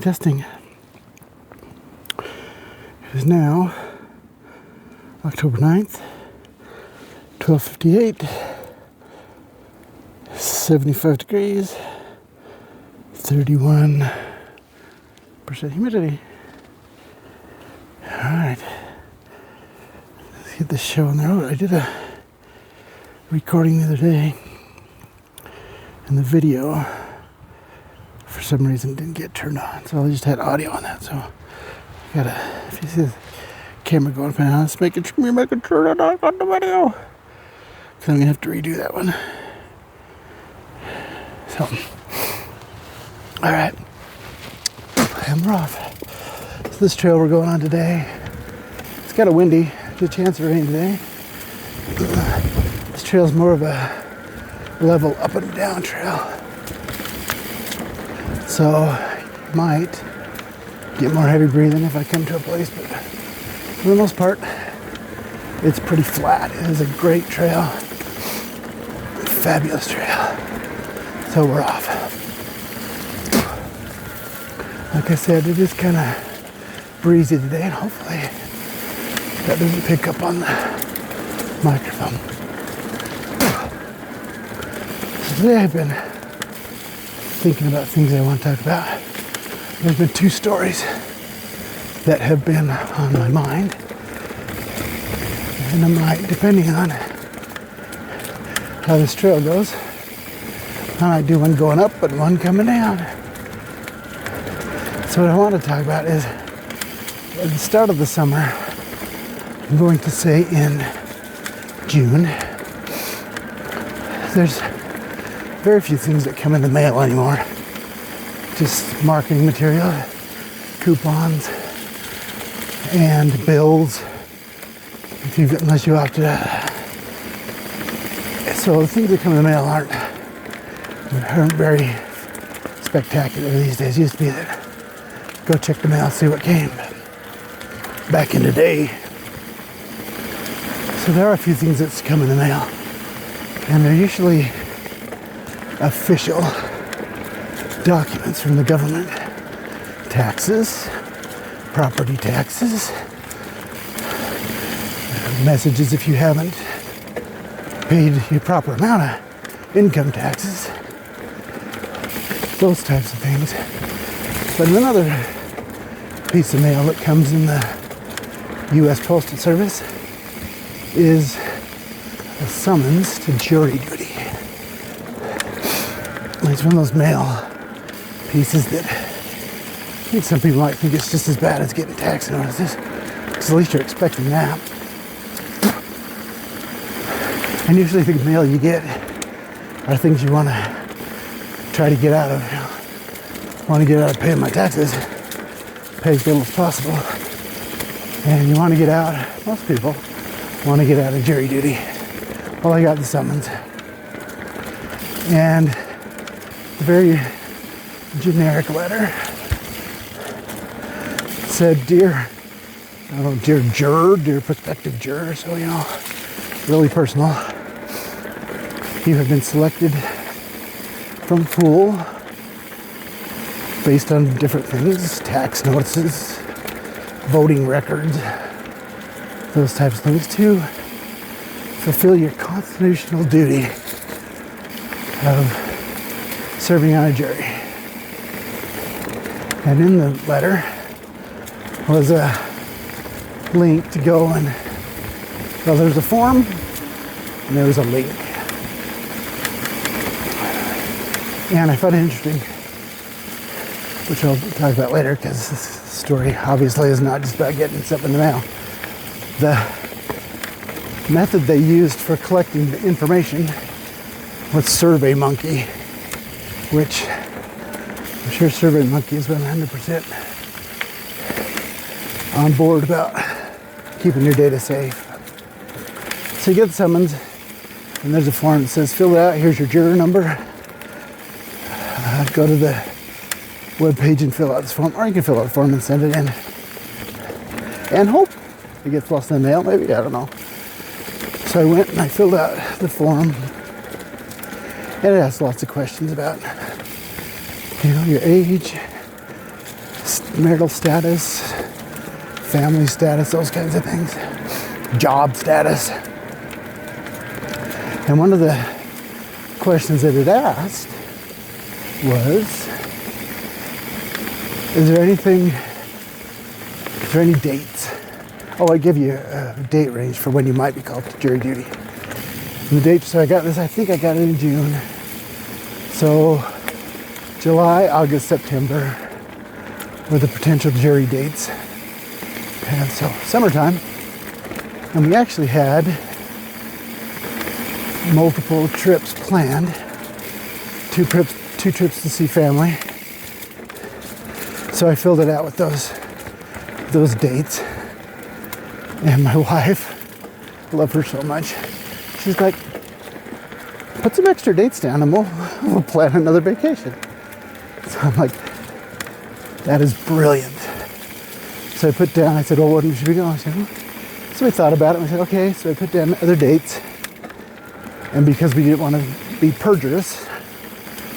Testing. It is now October 9th, 12:58, 75 degrees, 31% humidity. Alright, let's get this show on the road. I did a recording the other day, and the video for some reason didn't get turned on, so I just had audio on that. So if you see the camera going up and down, let's make sure it on the video, because I'm gonna have to redo that one. So alright, and we're off. So this trail we're going on today, it's kind of windy, good chance of rain today. This trail is more of a level up and down trail, so might get more heavy breathing if I come to a place, but for the most part it's pretty flat. It is a great trail, fabulous trail. So we're off. Like I said, it is kind of breezy today, and hopefully that doesn't pick up on the microphone. So today I've been thinking about things I want to talk about. There's been two stories that have been on my mind, and I might, depending on how this trail goes, I might do one going up and one coming down. So what I want to talk about is, at the start of the summer, I'm going to say in June, there's very few things that come in the mail anymore. Just marketing material, coupons, and bills, unless you opt out. So the things that come in the mail aren't very spectacular these days. It used to be that go check the mail, see what came back in the day. So there are a few things that come in the mail, and they're usually official documents from the government. Taxes, property taxes, messages if you haven't paid your proper amount of income taxes, those types of things. But another piece of mail that comes in the U.S. Postal Service is a summons to jury duty. It's one of those mail pieces that I think some people might think it's just as bad as getting tax notices, because at least you're expecting that. And usually the mail you get are things you want to try to get out of. Want to get out of paying my taxes, pay as little as possible, and you want to get out, most people want to get out of jury duty. Well, I got the summons, and a very generic letter said, dear juror, dear prospective juror, so really personal. You have been selected from pool based on different things, tax notices, voting records, those types of things, to fulfill your constitutional duty of serving on a jury. And in the letter was a link to go and, well, there's a form and there was a link. And I found it interesting, which I'll talk about later, because this story obviously is not just about getting stuff in the mail. The method they used for collecting the information was SurveyMonkey, which I'm sure SurveyMonkey is 100% on board about keeping your data safe. So you get the summons, and there's a form that says, fill it out, here's your juror number. Go to the webpage and fill out this form, or you can fill out the form and send it in and hope it gets lost in the mail, maybe, I don't know. So I went and I filled out the form, and it asked lots of questions about your age, marital status, family status, those kinds of things, job status. And one of the questions that it asked was, is there any dates? Oh, I give you a date range for when you might be called to jury duty. And the date, so I got this, I think I got it in June. So July, August, September were the potential jury dates. And so summertime, and we actually had multiple trips planned, two trips to see family. So I filled it out with those dates. And my wife, I love her so much, she's like, put some extra dates down and we'll plan another vacation. So I'm like, that is brilliant. So I put down, I said, well, when should we go? I said, well. So we thought about it and we said, okay. So I put down other dates. And because we didn't want to be perjurous,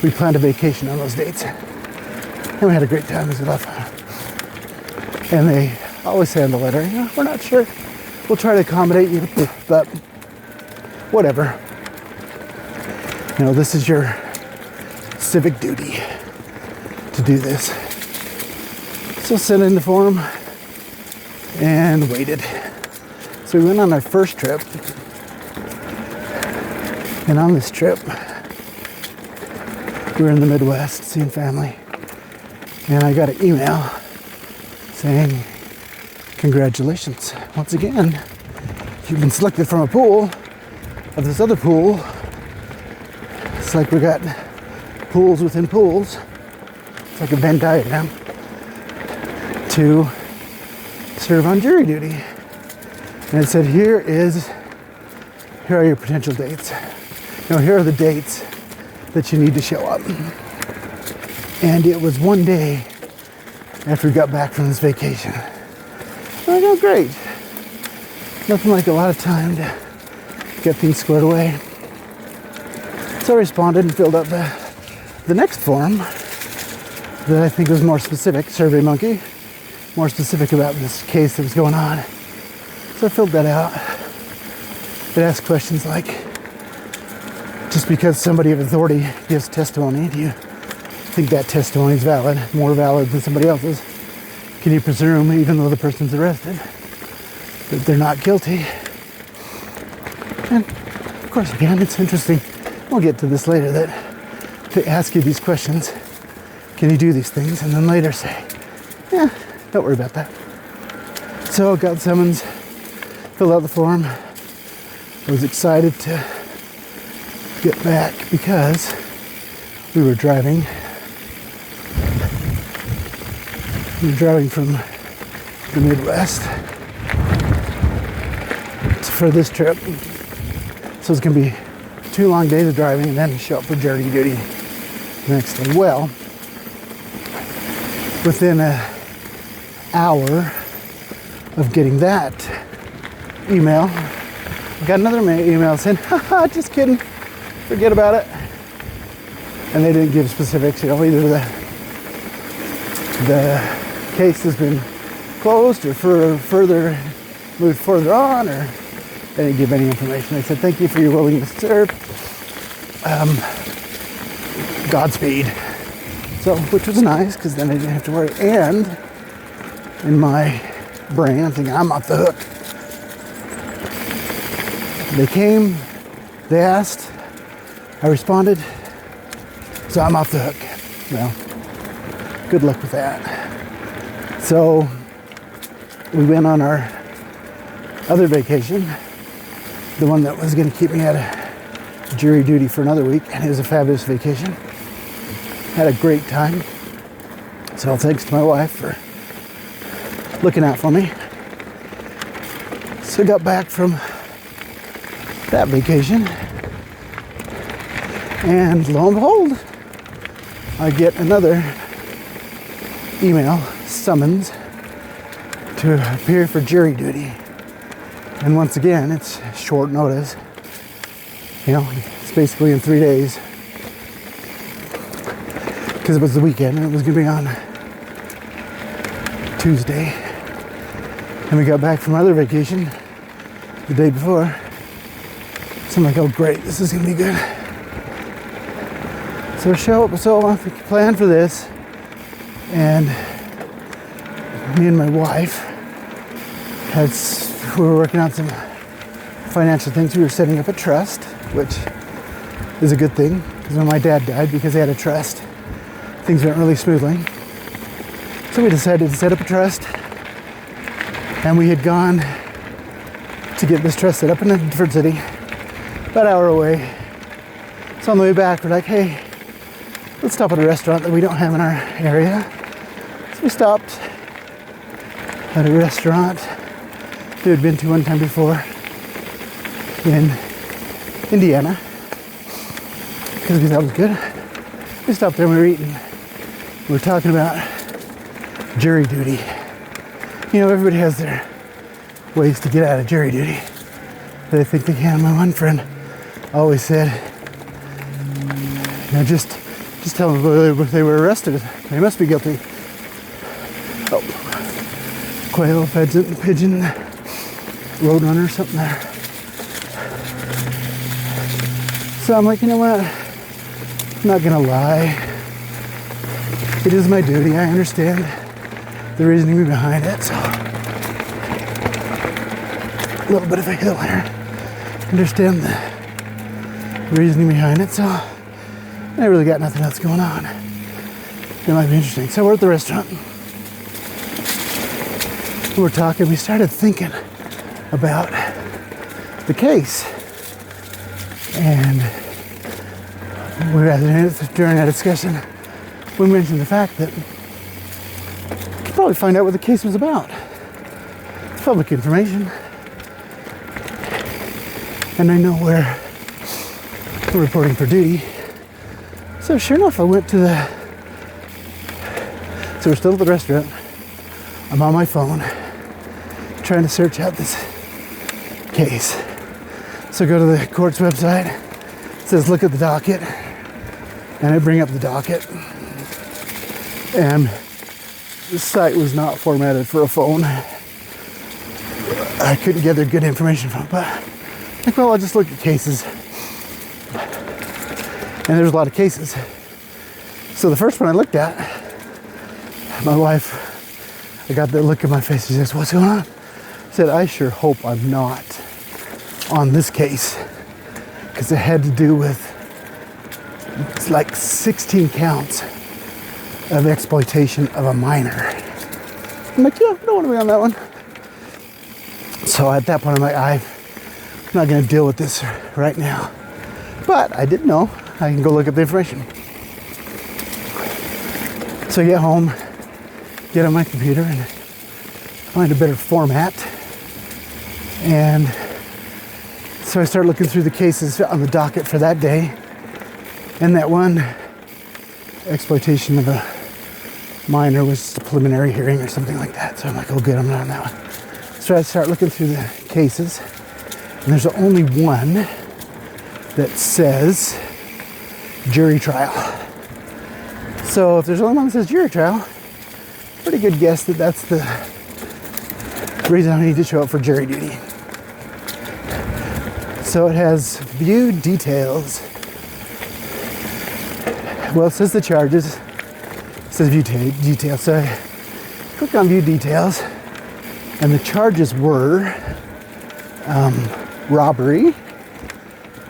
we planned a vacation on those dates. And we had a great time. It was a lot of fun. And they always say in the letter, we're not sure. We'll try to accommodate you, but whatever. This is your civic duty to do this. So sent in the form and waited. So we went on our first trip. And on this trip, we were in the Midwest seeing family. And I got an email saying, congratulations. Once again, you've been selected from a pool of this other pool. It's like we got pools within pools. It's like a Venn diagram to serve on jury duty. And it said, here are your potential dates. Here are the dates that you need to show up. And it was one day after we got back from this vacation. I go, great. Nothing like a lot of time to get things squared away. So I responded and filled out the next form that I think was more specific, SurveyMonkey, more specific about this case that was going on. So I filled that out. It asked questions like, just because somebody of authority gives testimony, do you think that testimony is valid, more valid than somebody else's? Can you presume, even though the person's arrested, that they're not guilty? And of course, again, it's interesting. We'll get to this later, that they ask you these questions. Can you do these things? And then later say, yeah, don't worry about that. So I got summons, filled out the form. I was excited to get back because we were driving from the Midwest for this trip. So it's going to be 2 long days of driving and then show up for jury duty the next day. Well, within an hour of getting that email, I got another email saying, haha, just kidding, forget about it. And they didn't give specifics, either the case has been closed or moved further on, or they didn't give any information. They said, thank you for your willingness to serve. Godspeed. So, which was nice, because then I didn't have to worry. And in my brain, I'm thinking, I'm off the hook. They came, they asked, I responded, so I'm off the hook. Well, good luck with that. So we went on our other vacation, the one that was going to keep me out of jury duty for another week, and it was a fabulous vacation. Had a great time. So thanks to my wife for looking out for me. So I got back from that vacation, and lo and behold, I get another email summons to appear for jury duty. And once again, it's short notice. It's basically in 3 days. because it was the weekend and it was going to be on Tuesday. And we got back from our other vacation the day before. So I'm like, oh great, this is going to be good. So I planned for this, and me and my wife we were working on some financial things. We were setting up a trust, which is a good thing, because when my dad died, because they had a trust, things went really smoothly. So we decided to set up a trust, and we had gone to get this trust set up in a different city, about an hour away. So on the way back, we're like, hey, let's stop at a restaurant that we don't have in our area. So we stopped at a restaurant we had been to one time before in Indiana, because we thought it was good. We stopped there and we were eating. We were talking about jury duty. You know, everybody has their ways to get out of jury duty that I think they can. My one friend always said, you know, just tell them if they were arrested, they must be guilty. Oh, quail, pigeon, roadrunner, something there. So I'm like, you know what? I'm not gonna lie. It is my duty. I understand the reasoning behind it. So a little bit of a hill here. Understand the reasoning behind it. So I really got nothing else going on. It might be interesting. So we're at the restaurant. We're talking. We started thinking about the case, and during that discussion, we mentioned the fact that you could probably find out what the case was about. It's public information, and I know we're reporting for duty. So sure enough, I went to so we're still at the restaurant. I'm on my phone trying to search out this case. So go to the court's website. It says look at the docket, and I bring up the docket, and the site was not formatted for a phone. I couldn't gather good information from it, but like, well, I'll just look at cases. And there's a lot of cases. So the first one I looked at, my wife, I got that look in my face. She says, what's going on? I said, I sure hope I'm not on this case, because it had to do with, it's like 16 counts of exploitation of a minor. I'm like, yeah, I don't want to be on that one. So at that point, I'm like, I'm not going to deal with this right now. But I didn't know. I can go look at the information. So I get home, get on my computer, and find a better format. And so I start looking through the cases on the docket for that day. And that one exploitation of a minor was a preliminary hearing or something like that. So I'm like, oh good, I'm not on that one. So I start looking through the cases, and there's only one that says jury trial. So if there's only one that says jury trial, pretty good guess that that's the reason I need to show up for jury duty. So it has view details. Well, it says the charges. It says view details. So I click on view details, and the charges were robbery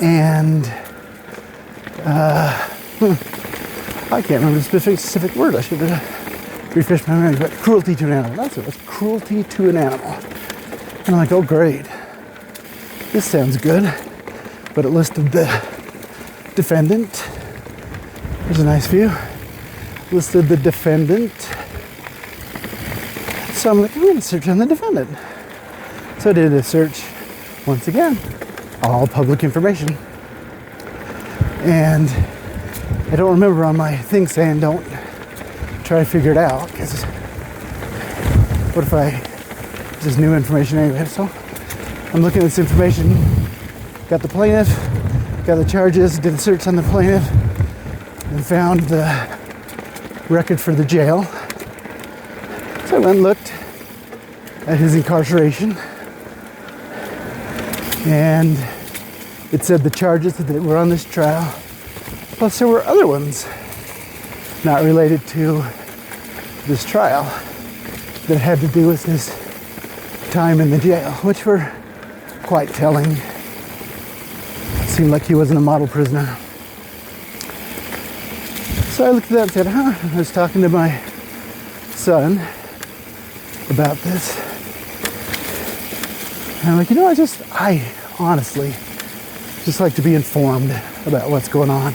and I can't remember the specific word. I should have refreshed my memory, but cruelty to an animal. That's what it was, cruelty to an animal. And I'm like, oh great, this sounds good. But it listed the defendant. There's a nice view. Listed the defendant. So I'm like, I'm going to search on the defendant. So I did a search once again, all public information. And I don't remember on my thing saying don't try to figure it out, because what if I just knew information anyway? So I'm looking at this information, got the plaintiff, got the charges, did a search on the plaintiff, and found the record for the jail. So I went and looked at his incarceration, and it said the charges that were on this trial, plus there were other ones not related to this trial that had to do with his time in the jail, which were quite telling. It seemed like he wasn't a model prisoner. So I looked at that and said, I was talking to my son about this. And I'm like, I honestly just like to be informed about what's going on.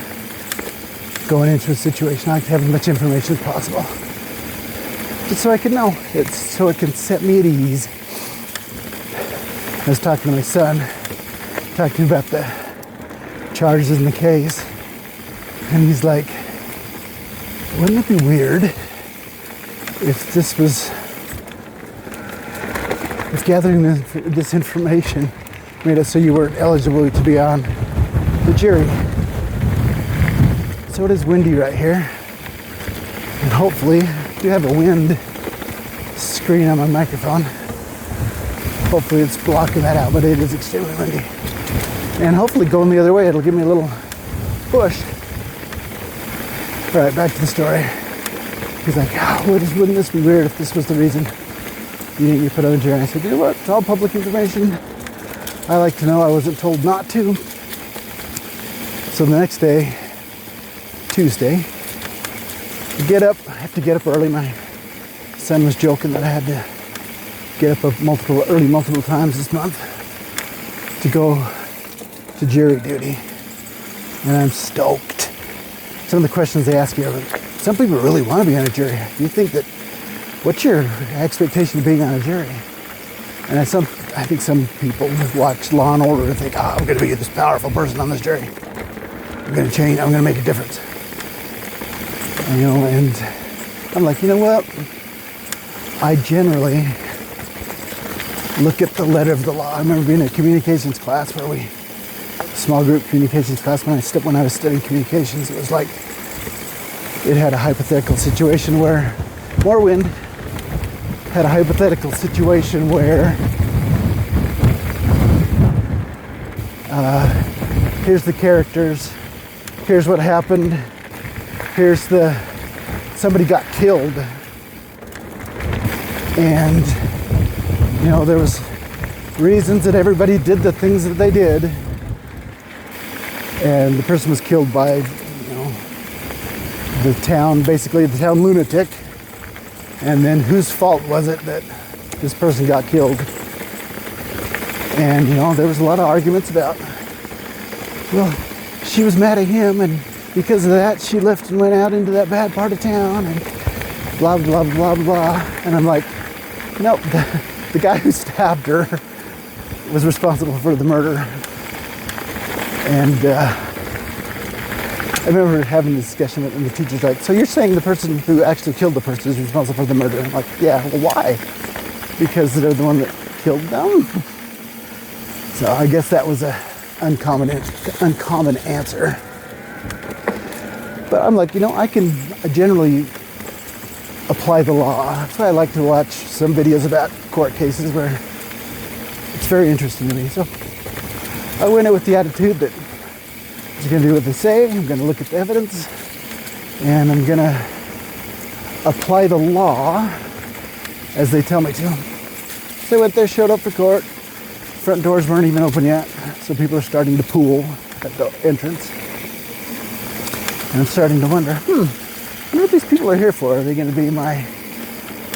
Going into a situation, I like to have as much information as possible. Just so I can know. So it can set me at ease. I was talking to my son, talking about the charges in the case. And he's like, wouldn't it be weird if gathering this information made it so you weren't eligible to be on the jury? So it is windy right here. And hopefully, I do have a wind screen on my microphone. Hopefully it's blocking that out, but it is extremely windy. And hopefully going the other way, it'll give me a little push. All right, back to the story. He's like, wouldn't this be weird if this was the reason you didn't get put on the jury? I said, you know what? It's all public information. I like to know. I wasn't told not to. So the next day, Tuesday, I have to get up early. My son was joking that I had to get up multiple times this month to go to jury duty. And I'm stoked. Some of the questions they ask you are, some people really want to be on a jury. Do you think that, what's your expectation of being on a jury? And I think some people watch Law and Order and think, I'm going to be this powerful person on this jury. I'm going to change, I'm going to make a difference. And I'm like, you know what? I generally look at the letter of the law. I remember being in a communications class small group communications class, when I was studying communications, it was like, it had a hypothetical situation where, more wind, had a hypothetical situation where, here's the characters, here's what happened, somebody got killed, and, there was reasons that everybody did the things that they did, and the person was killed by, the town lunatic, and then whose fault was it that this person got killed? And, there was a lot of arguments about, well, she was mad at him, and because of that, she left and went out into that bad part of town, and blah, blah, blah, blah. And I'm like, nope, the guy who stabbed her was responsible for the murder. And I remember having this discussion, and the teacher's like, so you're saying the person who actually killed the person is responsible for the murder? I'm like, yeah, well, why? Because they're the one that killed them? So I guess that was an uncommon answer. But I'm like, I generally apply the law. That's why I like to watch some videos about court cases where it's very interesting to me. So I went in with the attitude that I'm just going to do what they say. I'm going to look at the evidence, and I'm going to apply the law as they tell me to. So I went there, showed up for court. Front doors weren't even open yet, so people are starting to pool at the entrance. And I'm starting to wonder, I wonder what these people are here for. Are they going to be my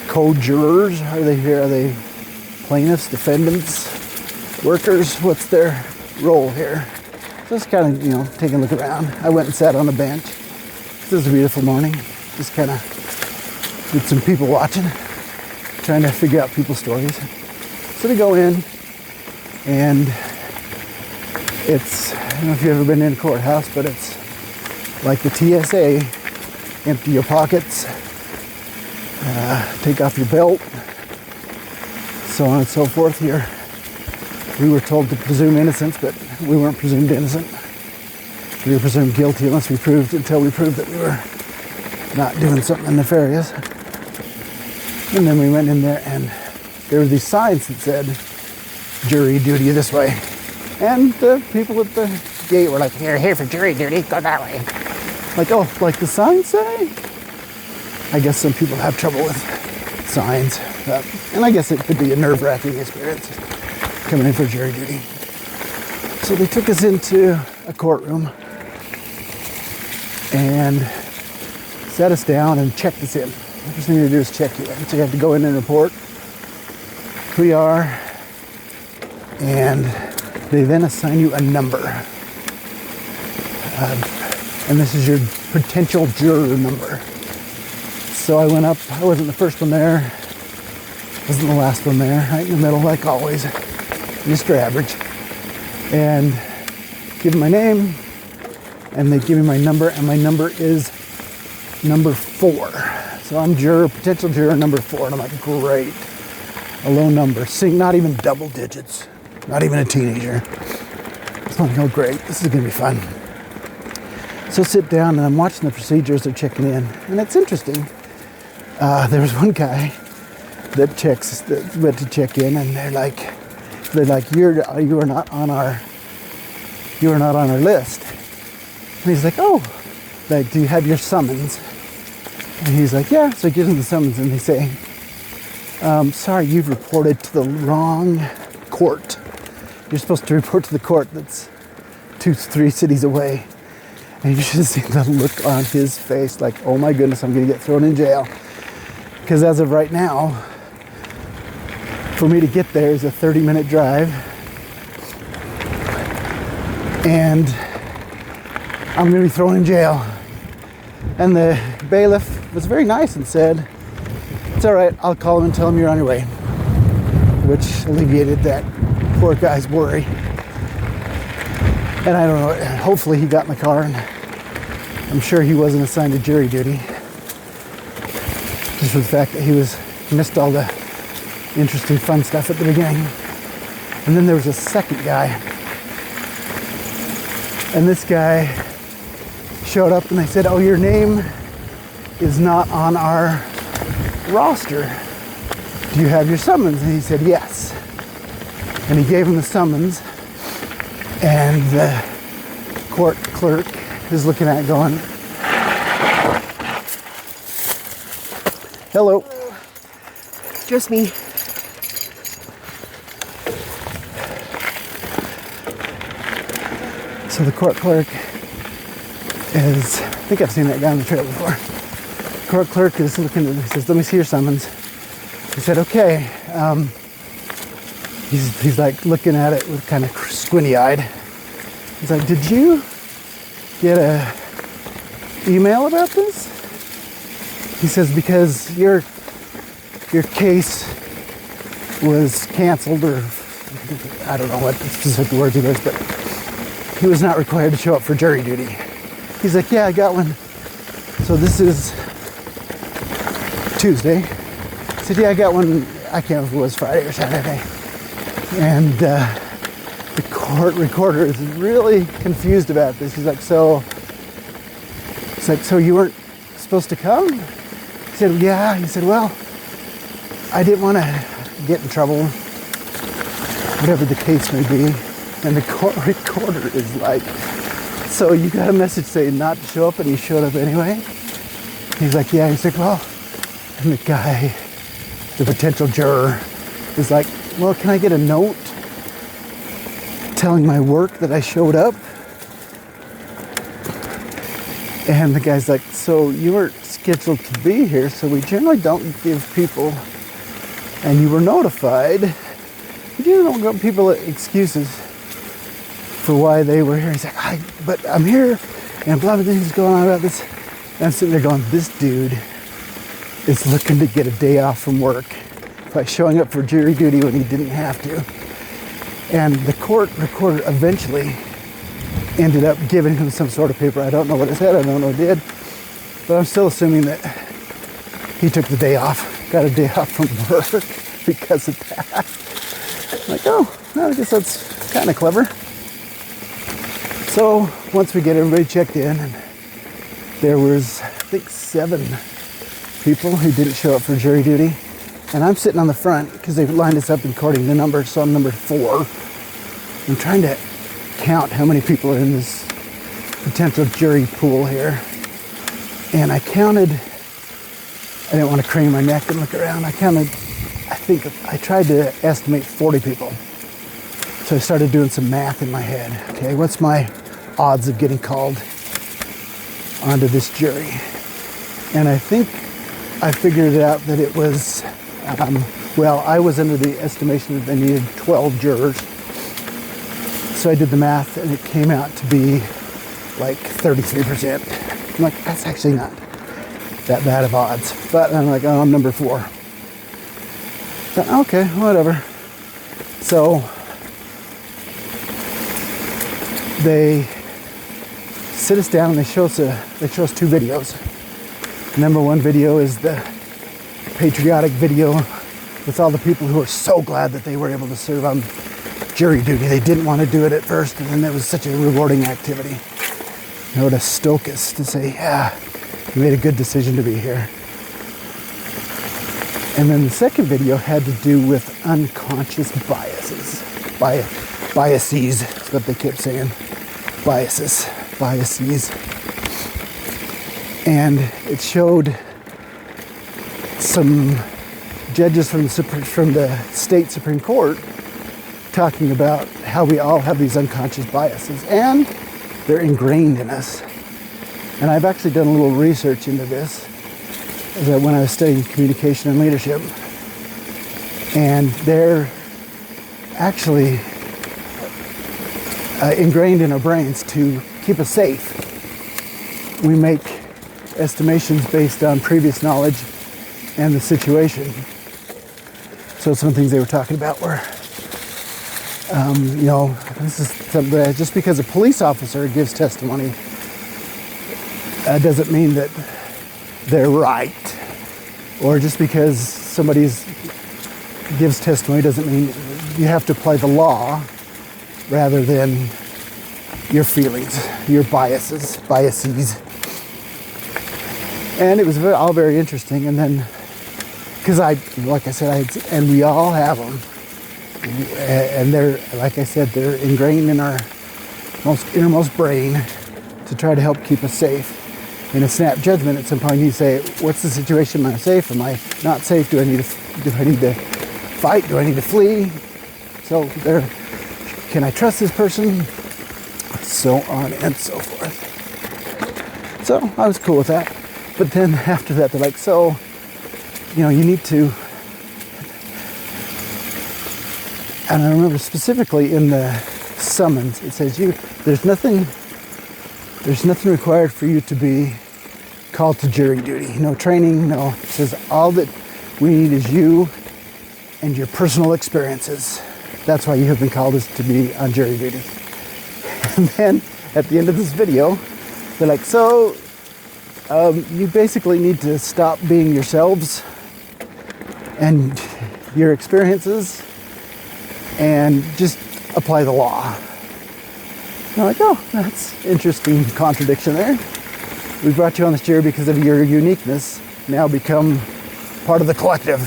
co-jurors? Are they here? Are they plaintiffs, defendants, workers? What's their role here? So just kind of, taking a look around. I went and sat on a bench. This was a beautiful morning. Just kind of did some people watching, trying to figure out people's stories. So we go in, and it's, I don't know if you've ever been in a courthouse, but it's like the TSA, empty your pockets, take off your belt, so on and so forth. Here, we were told to presume innocence, but we weren't presumed innocent. We were presumed guilty until we proved that we were not doing something nefarious. And then we went in there, and there were these signs that said, jury duty this way. And the people at the gate were like, you're here for jury duty, go that way. Like, oh, like the signs say? I guess some people have trouble with signs. And I guess it could be a nerve-wracking experience coming in for jury duty. So they took us into a courtroom and sat us down and checked us in. The first thing they do is check you in. So you have to go in and report who you are, and they then assign you a number. And this is your potential juror number. So I went up, I wasn't the first one there, wasn't the last one there, right in the middle like always, Mr. Average. And give them my name, and they give me my number, and my number is number 4. So I'm potential juror number 4, and I'm like, great. A low number, not even double digits, not even a teenager. So I'm like, oh great, this is gonna be fun. So sit down, and I'm watching the procedures they're checking in, and it's interesting. There was one guy that went to check in, and they're like, you are not on our list. And he's like, oh, like, do you have your summons? And he's like, yeah. So he gives him the summons, and they say, sorry, you've reported to the wrong court. You're supposed to report to the court that's 2-3 cities away. And you should have seen the look on his face, like, oh my goodness, I'm gonna get thrown in jail. Because as of right now, for me to get there is a 30-minute drive, and I'm gonna be thrown in jail. And the bailiff was very nice and said, it's all right, I'll call him and tell him you're on your way, which alleviated that poor guy's worry. And I don't know, hopefully he got in the car, and I'm sure he wasn't assigned to jury duty, just for the fact that he missed all the interesting, fun stuff at the beginning. And then there was a second guy. And this guy showed up, and they said, oh, your name is not on our roster. Do you have your summons? And he said, yes. And he gave him the summons. And the court clerk is looking at it going, hello. Just me. So the court clerk is, I think I've seen that guy on the trail before. The court clerk is looking at it, he says, let me see your summons. He said, okay. He's like looking at it with kind of squinty-eyed. He's like, did you get a email about this? He says, because your case was canceled, or I don't know what specific words he used, but he was not required to show up for jury duty. He's like, yeah, I got one. So this is Tuesday. He said, yeah, I got one. I can't remember if it was Friday or Saturday. And the court recorder is really confused about this. He's like, so you weren't supposed to come? He said, yeah. He said, well, I didn't want to get in trouble, whatever the case may be. And the court recorder is like, so you got a message saying not to show up, and you showed up anyway? He's like, yeah. He's like, well, and the guy, the potential juror, is like, well, can I get a note telling my work that I showed up? And the guy's like, so you weren't scheduled to be here, so we generally don't give people, and you were notified, we generally don't give people excuses for why they were here. He's like, but I'm here, and blah, blah, things going on about this. And I'm sitting there going, this dude is looking to get a day off from work by showing up for jury duty when he didn't have to. And the court recorder eventually ended up giving him some sort of paper. I don't know what it said, I don't know what it did, but I'm still assuming that he took the day off, got a day off from work because of that. I'm like, oh, well, I guess that's kind of clever. So once we get everybody checked in, and there was think 7 people who didn't show up for jury duty. And I'm sitting on the front because they've lined us up according to numbers, so I'm number 4. I'm trying to count how many people are in this potential jury pool here. And I counted, I didn't want to crane my neck and look around. I tried to estimate 40 people. So I started doing some math in my head. Okay, what's my odds of getting called onto this jury? And I think I figured it out that it was, I was under the estimation that they needed 12 jurors. So I did the math and it came out to be like 33%. I'm like, that's actually not that bad of odds. But I'm like, oh, I'm number 4. So, okay, whatever. So they sit us down and they show us 2 videos. Number 1 video is the patriotic video with all the people who are so glad that they were able to serve on jury duty. They didn't want to do it at first, and then it was such a rewarding activity. You know, what a stoke is to say, yeah, you made a good decision to be here. And then the second video had to do with unconscious biases. Biases is what they kept saying. Biases. And it showed some judges from the state Supreme Court talking about how we all have these unconscious biases and they're ingrained in us. And I've actually done a little research into this when I was studying communication and leadership. And they're actually ingrained in our brains to keep us safe. We make estimations based on previous knowledge and the situation. So some things they were talking about were, this is something that just because a police officer gives testimony doesn't mean that they're right. Or just because somebody gives testimony doesn't mean you have to apply the law rather than your feelings, your biases. And it was all very interesting. And then, because like I said, and we all have them. And they're, like I said, they're ingrained in our innermost brain to try to help keep us safe. In a snap judgment, at some point you say, what's the situation? Am I safe? Am I not safe? Do I need to fight? Do I need to flee? So can I trust this person? So on and so forth. So I was cool with that. But then after that, they're like, so, you need to, and I remember specifically in the summons, it says there's nothing required for you to be called to jury duty. No training, no. It says all that we need is you and your personal experiences. That's why you have been called is to be on jury duty. And then at the end of this video, they're like, so you basically need to stop being yourselves and your experiences and just apply the law. And I'm like, oh, that's interesting contradiction there. We brought you on this jury because of your uniqueness. Now become part of the collective.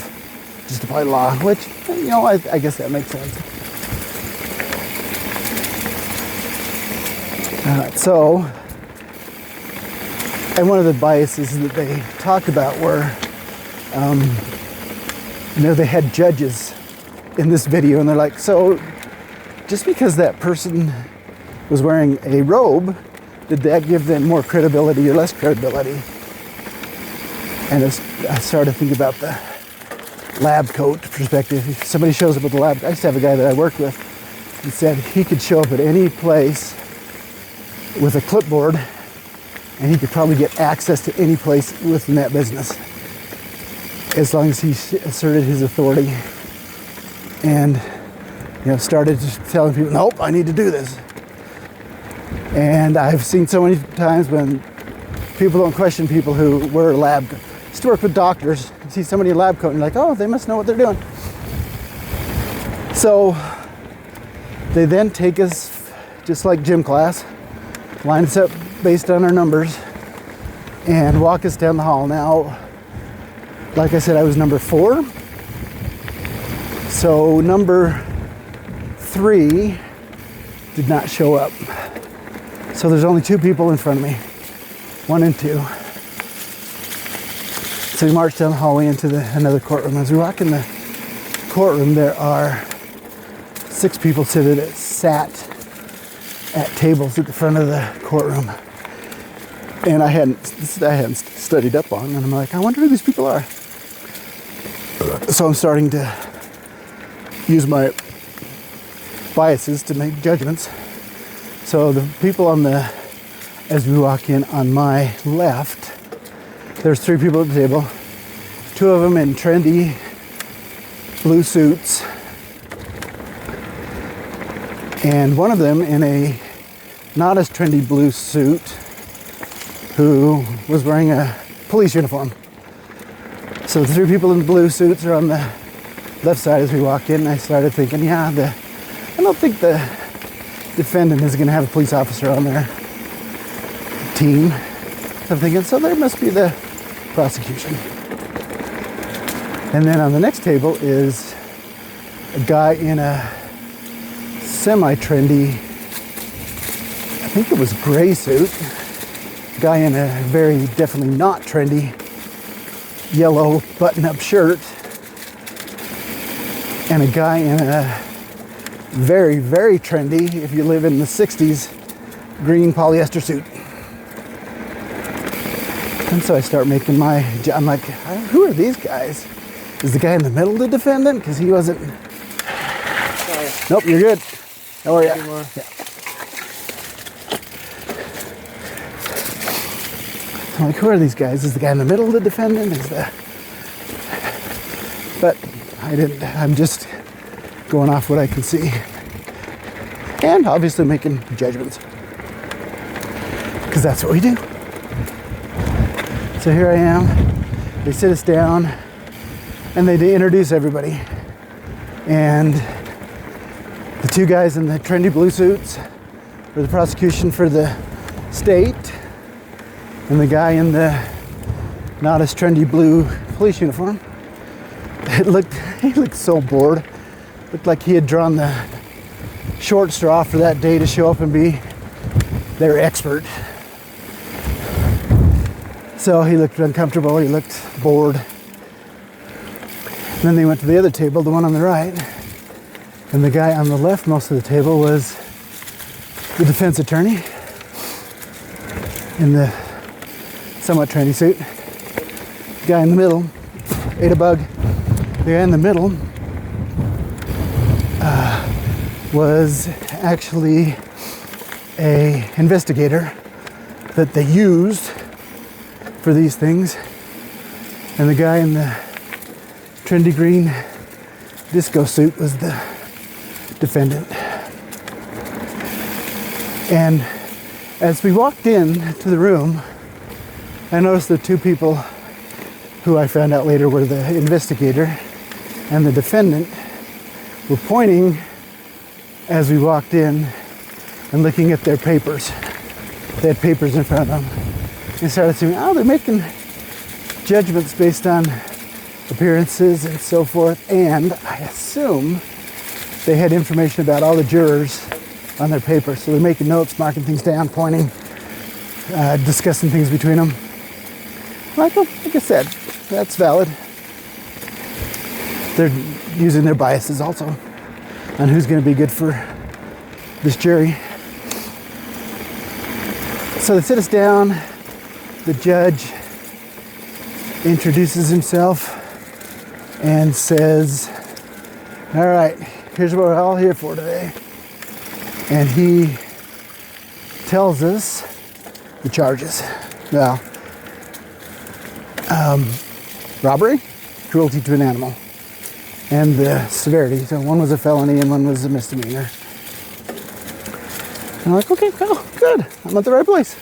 Just apply the law, which, I guess that makes sense. And one of the biases that they talked about were, they had judges in this video, and they're like, so just because that person was wearing a robe, did that give them more credibility or less credibility? And I started thinking about the lab coat perspective. If somebody shows up with a lab, I used to have a guy that I worked with, he said he could show up at any place with a clipboard and he could probably get access to any place within that business as long as he asserted his authority and started just telling people, nope, I need to do this. And I've seen so many times when people don't question people who wear a lab coat. I used to work with doctors, you see somebody in a lab coat and you're like, oh, they must know what they're doing. So they then take us, just like gym class, line us up based on our numbers, and walk us down the hall. Now, like I said, I was number 4. So number 3 did not show up. So there's only 2 people in front of me, 1 and 2. So we marched down the hallway into another courtroom. As we walk in the courtroom, there are 6 people sat at tables at the front of the courtroom. And I hadn't studied up on, and I'm like, I wonder who these people are. So I'm starting to use my biases to make judgments. So the people as we walk in on my left, there's 3 people at the table, 2 of them in trendy blue suits, and one of them in a not as trendy blue suit who was wearing a police uniform. So the 3 people in blue suits are on the left side as we walk in, and I started thinking, I don't think the defendant is going to have a police officer on their team. I'm thinking, so there must be the prosecution. And then on the next table is a guy in a semi-trendy, I think it was gray suit, a guy in a very definitely not trendy yellow button-up shirt, and a guy in a very, very trendy, if you live in the 60s, green polyester suit. And so I start making I'm like, who are these guys? Is the guy in the middle the defendant? Because he wasn't. Sorry. Nope, you're good. How are you? Yeah. I'm like, who are these guys? Is the guy in the middle the defendant? But I'm just going off what I can see. And obviously making judgments. Because that's what we do. So here I am. They sit us down and they introduce everybody. And the 2 guys in the trendy blue suits were the prosecution for the state. And the guy in the not as trendy blue police uniform. He looked so bored. Looked like he had drawn the short straw for that day to show up and be their expert. So he looked uncomfortable, he looked bored. And then they went to the other table, the one on the right, and the guy on the left most of the table was the defense attorney in the somewhat trendy suit. The guy in the middle ate a bug. The guy in the middle was actually a investigator that they used for these things, and the guy in the trendy green disco suit was the defendant. And as we walked in to the room, I noticed the 2 people who I found out later were the investigator and the defendant were pointing as we walked in and looking at their papers. They had papers in front of them. And started saying, they're making judgments based on appearances and so forth. And I assume they had information about all the jurors on their papers. So they're making notes, marking things down, pointing, discussing things between them. Like I said, that's valid. They're using their biases also on who's going to be good for this jury. So they sit us down. The judge introduces himself and says, all right, here's what we're all here for today. And he tells us the charges. Well, robbery, cruelty to an animal, and the severity. So one was a felony and one was a misdemeanor. And I'm like, okay, well, good. I'm at the right place.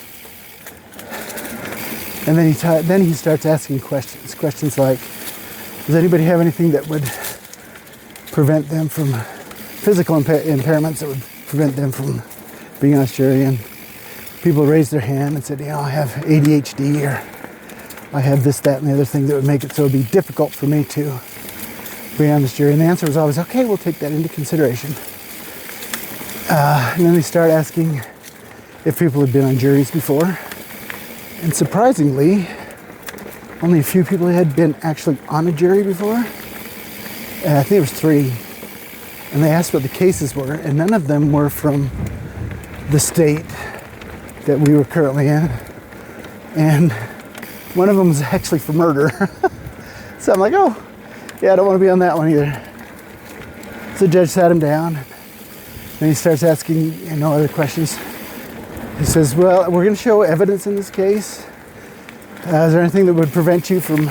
And then he starts asking questions. Questions like, does anybody have anything that would prevent them from physical impairments that would prevent them from being on this jury? And people raised their hand and said, I have ADHD, or I have this, that, and the other thing that would make it so it would be difficult for me to be on this jury. And the answer was always, okay, we'll take that into consideration. And then they start asking if people had been on juries before. And surprisingly, only a few people had been actually on a jury before. I think it was 3. And they asked what the cases were, and none of them were from the state that we were currently in. And one of them was actually for murder. So I'm like, oh, yeah, I don't want to be on that one either. So the judge sat him down, and he starts asking, other questions. He says, well, we're going to show evidence in this case. Is there anything that would prevent you from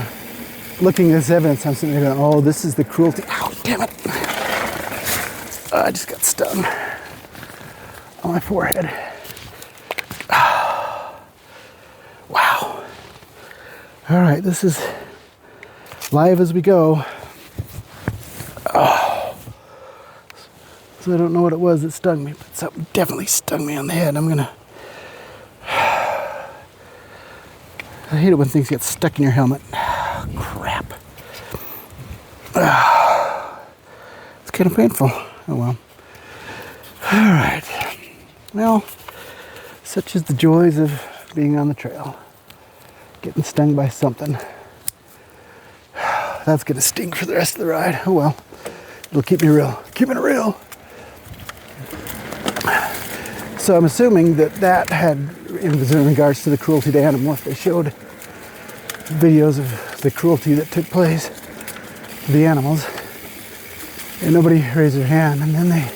looking at this evidence? I'm sitting there going, oh, this is the cruelty. Ow, damn it. I just got stung on my forehead. Wow. All right, this is live as we go. Oh. So I don't know what it was that stung me, but something definitely stung me on the head. I hate it when things get stuck in your helmet. Oh, crap. It's kind of painful. Oh well. All right. Well, such is the joys of being on the trail. Getting stung by something. That's going to sting for the rest of the ride. Oh well. It'll keep me real. Keeping it real. So I'm assuming that had, in regards to the cruelty to animals, they showed videos of the cruelty that took place to the animals, and nobody raised their hand. And then they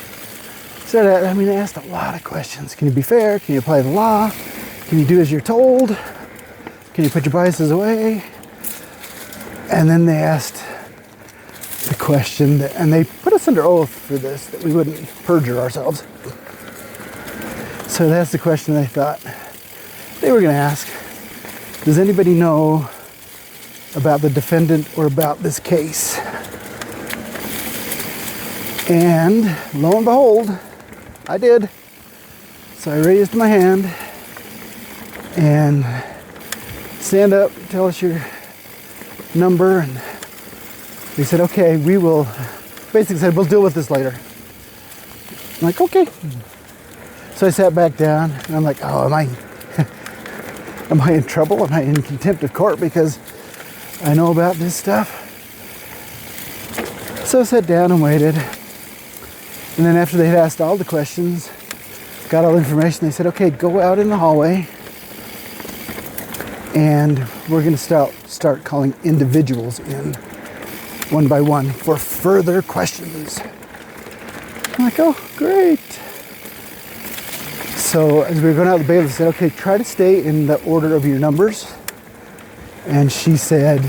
said, they asked a lot of questions. Can you be fair? Can you apply the law? Can you do as you're told? Can you put your biases away? And then they asked the question, and they put us under oath for this, that we wouldn't perjure ourselves. So that's the question they thought they were going to ask. Does anybody know about the defendant or about this case? And lo and behold, I did. So I raised my hand and stand up, tell us your number, and they said, okay, we will, basically said, we'll deal with this later. I'm like, okay. So I sat back down, and I'm like, oh, am I in trouble? Am I in contempt of court because I know about this stuff? So I sat down and waited. And then after they had asked all the questions, got all the information, they said, okay, go out in the hallway, and we're going to start calling individuals in one by one for further questions. I'm like, oh, great. So as we were going out the bailiff, they said, okay, try to stay in the order of your numbers. And she said,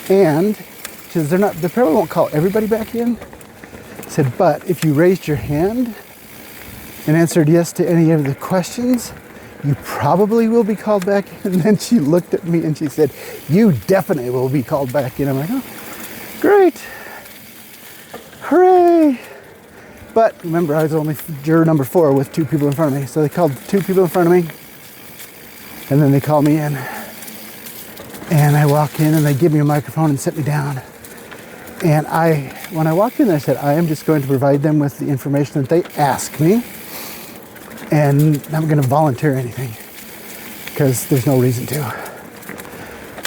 and she says, they probably won't call everybody back in. She said, but if you raised your hand and answered yes to any of the questions, you probably will be called back in. And then she looked at me and she said, you definitely will be called back in. I'm like, oh, great. Hooray. But remember, I was only juror number 4 with 2 people in front of me. So they called 2 people in front of me, and then they called me in. And I walk in, and they give me a microphone and sit me down. And when I walked in there, I said, I am just going to provide them with the information that they ask me. And I'm going to volunteer anything, because there's no reason to.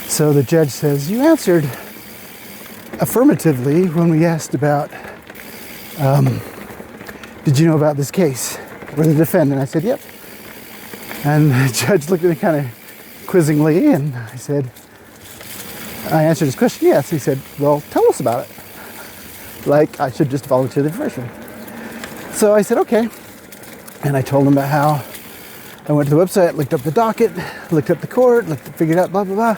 So the judge says, you answered affirmatively when we asked about, did you know about this case? Or the defendant? I said, yep. And the judge looked at me kind of quizzingly, and I said, I answered his question, yes. He said, well, tell us about it. Like I should just volunteer the information. So I said, okay. And I told him about how I went to the website, looked up the docket, looked up the court, figured out blah, blah, blah.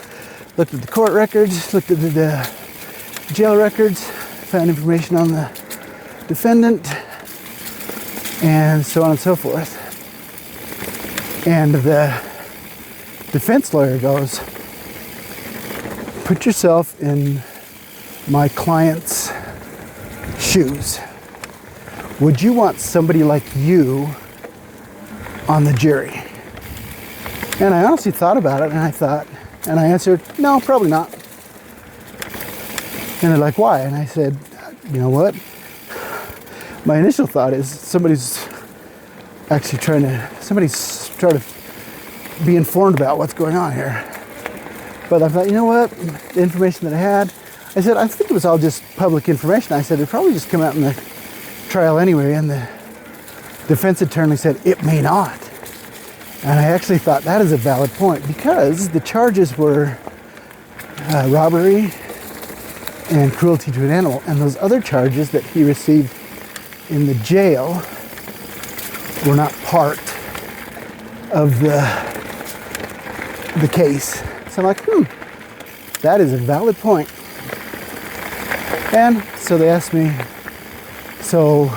Looked at the court records, looked at the jail records, found information on the defendant, and so on and so forth. And the defense lawyer goes, put yourself in my client's shoes. Would you want somebody like you on the jury? And I honestly thought about it, and I answered, no, probably not. And they're like, why? And I said, you know what? My initial thought is somebody's trying to be informed about what's going on here. But I thought, you know what? The information that I had, I said, I think it was all just public information. I said, it'd probably just come out in the trial anyway. And the defense attorney said, it may not. And I actually thought that is a valid point because the charges were robbery and cruelty to an animal. And those other charges that he received in the jail were not part of the case. So I'm like, that is a valid point. And so they asked me, so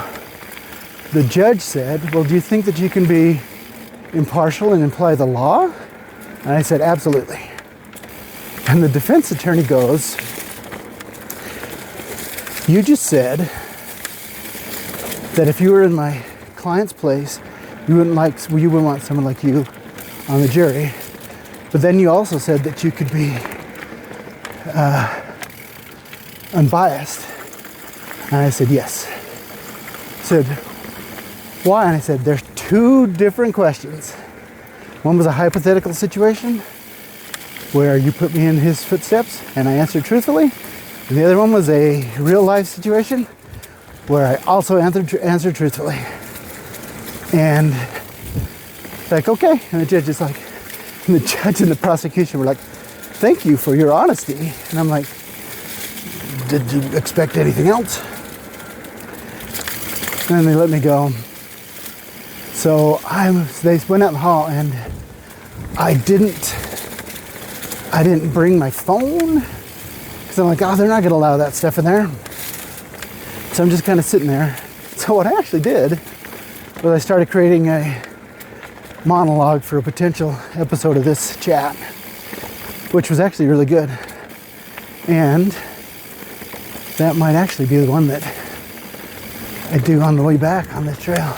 the judge said, well, do you think that you can be impartial and apply the law? And I said, absolutely. And the defense attorney goes, you just said that if you were in my client's place, you wouldn't want someone like you on the jury. But then you also said that you could be unbiased. And I said, yes. I said, why? And I said, there's two different questions. One was a hypothetical situation where you put me in his footsteps and I answered truthfully. And the other one was a real life situation where I also answered truthfully. And like, okay. And the judge is like, and the judge and the prosecution were like, thank you for your honesty. And I'm like, did you expect anything else? And then they let me go. So they went out in the hall and I didn't bring my phone because I'm like, oh, they're not going to allow that stuff in there. So I'm just kind of sitting there. So what I actually did was I started creating a monologue for a potential episode of this chat, which was actually really good. And that might actually be the one that I do on the way back on this trail.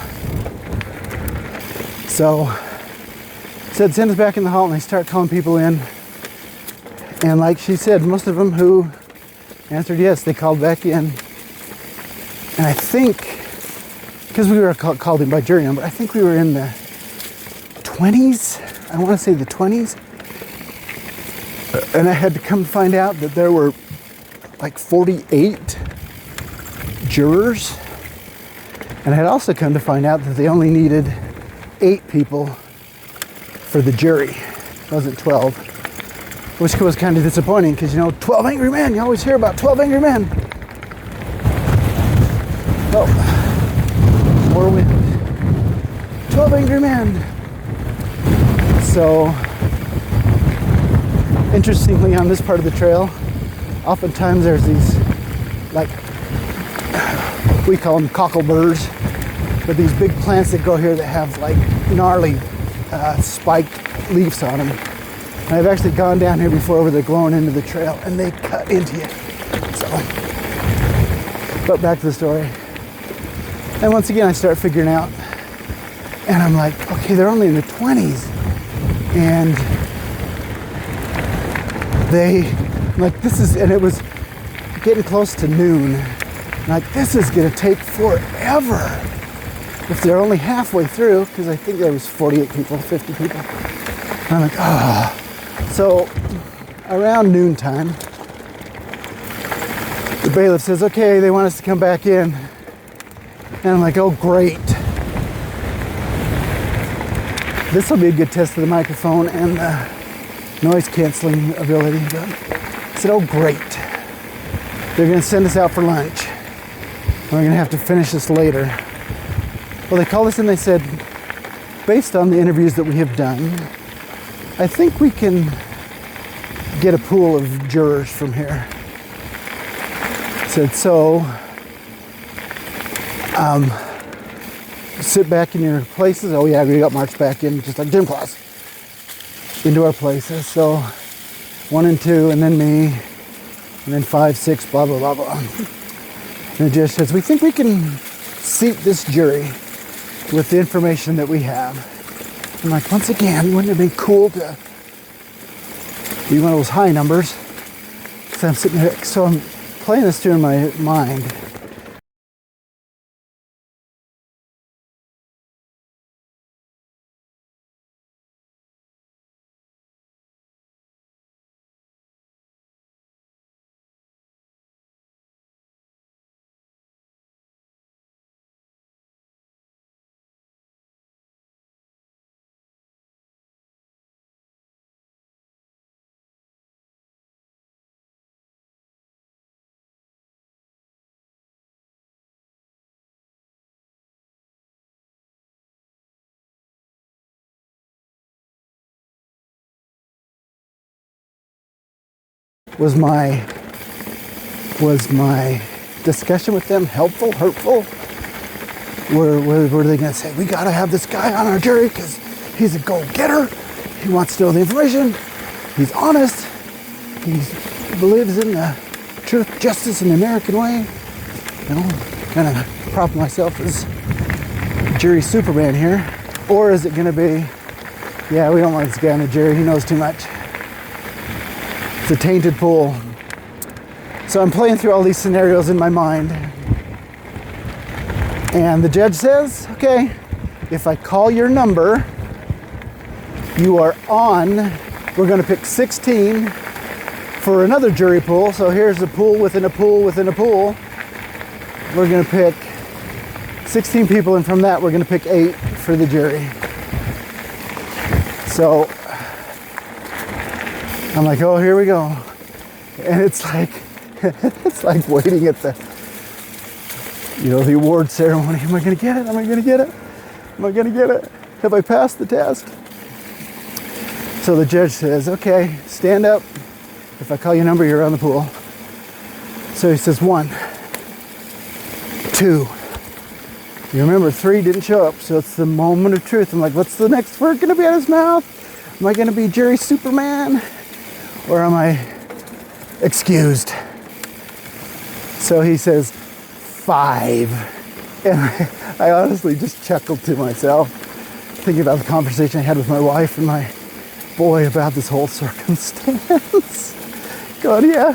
So, said send us back in the hall and they start calling people in. And like she said, most of them who answered yes, they called back in. And I think, because we were called in by jury number, I think we were in the 20s. I want to say the 20s. And I had to come find out that there were like 48 jurors. And I had also come to find out that they only needed 8 people for the jury. It wasn't 12. Which was kind of disappointing because, 12 angry men. You always hear about 12 angry men. Oh, more wind. 12 angry men. So, interestingly, on this part of the trail, oftentimes there's these, like, we call them cockleburs, but these big plants that grow here that have, like, gnarly spiked leaves on them. And I've actually gone down here before where they're growing into the trail and they cut into you. So, but back to the story. And once again, I start figuring out, and I'm like, okay, they're only in the 20s. And and it was getting close to noon. Like, this is gonna take forever if they're only halfway through, because I think there was 48 people, 50 people. And I'm like, ah. So around noontime, the bailiff says, okay, they want us to come back in. And I'm like, oh, great. This will be a good test of the microphone and the noise canceling ability. I said, oh, great. They're going to send us out for lunch. We're going to have to finish this later. Well, they called us and they said, based on the interviews that we have done, I think we can get a pool of jurors from here. I said, so sit back in your places. Oh yeah, we got marched back in just like gym class into our places. So 1 and 2, and then me, and then 5, 6, blah, blah, blah, blah. And the judge says, we think we can seat this jury with the information that we have. I'm like, once again, wouldn't it be cool to be one of those high numbers? So I'm sitting there, so I'm playing this through in my mind. Was my discussion with them helpful, hurtful? Were they going to say, we got to have this guy on our jury because he's a go-getter, he wants to know the information, he's honest, he believes in the truth, justice, and the American way? You know, kind of prop myself as jury Superman here. Or is it going to be, yeah, we don't want this guy on the jury, he knows too much. It's a tainted pool. So I'm playing through all these scenarios in my mind. And the judge says, okay, if I call your number, you are on. We're going to pick 16 for another jury pool. So here's a pool within a pool within a pool. We're going to pick 16 people, and from that we're going to pick 8 for the jury. So I'm like, oh, here we go. And it's like, it's like waiting at the, the award ceremony. Am I going to get it? Am I going to get it? Am I going to get it? Have I passed the test? So the judge says, okay, stand up. If I call your number, you're on the pool. So he says 1, 2. You remember 3 didn't show up, so it's the moment of truth. I'm like, what's the next word going to be out of his mouth? Am I going to be Jerry Superman? Or am I excused? So he says 5. And I honestly just chuckled to myself, thinking about the conversation I had with my wife and my boy about this whole circumstance. God, yeah.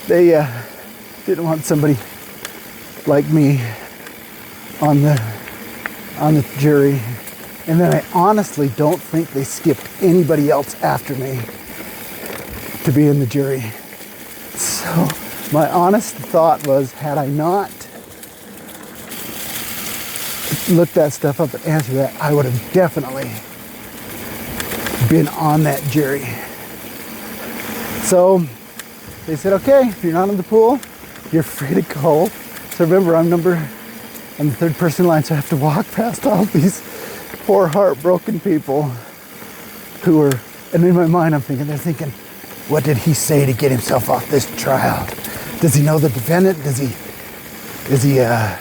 They didn't want somebody like me on the jury. And then I honestly don't think they skipped anybody else after me to be in the jury. So my honest thought was, had I not looked that stuff up and answered that, I would have definitely been on that jury. So they said, okay, if you're not in the pool, you're free to go. So remember, I'm the third person in line, so I have to walk past all these poor heartbroken people who are, and in my mind they're thinking, what did he say to get himself off this trial? Does he know the defendant? Is he an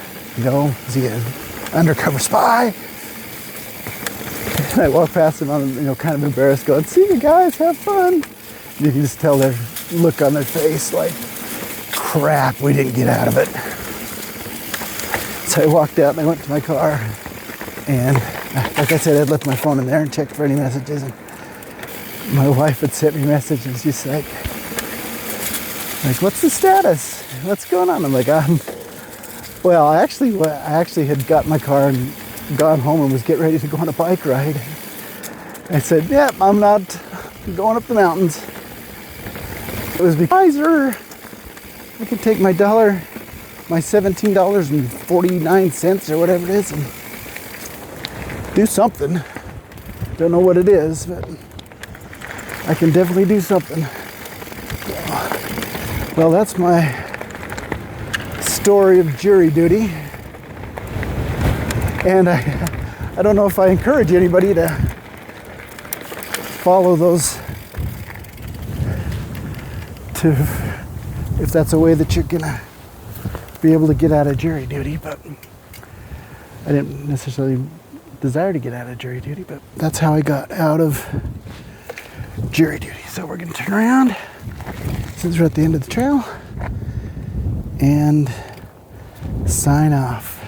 undercover spy? And I walk past them, I'm kind of embarrassed, going, see you guys, have fun. You can just tell their look on their face like, crap, we didn't get out of it. So I walked out and I went to my car, and like I said, I'd left my phone in there and checked for any messages, and my wife had sent me a message, and she's like, what's the status? What's going on? I'm like, well, I actually had got in my car and gone home and was getting ready to go on a bike ride. I said, yep, I'm not going up the mountains. It was because I could take my $17.49 or whatever it is and do something. Don't know what it is, but I can definitely do something. Well, that's my story of jury duty. And I don't know if I encourage anybody to follow those, if that's a way that you're gonna be able to get out of jury duty, but I didn't necessarily desire to get out of jury duty, but that's how I got out of jury duty. So we're gonna turn around since we're at the end of the trail and sign off.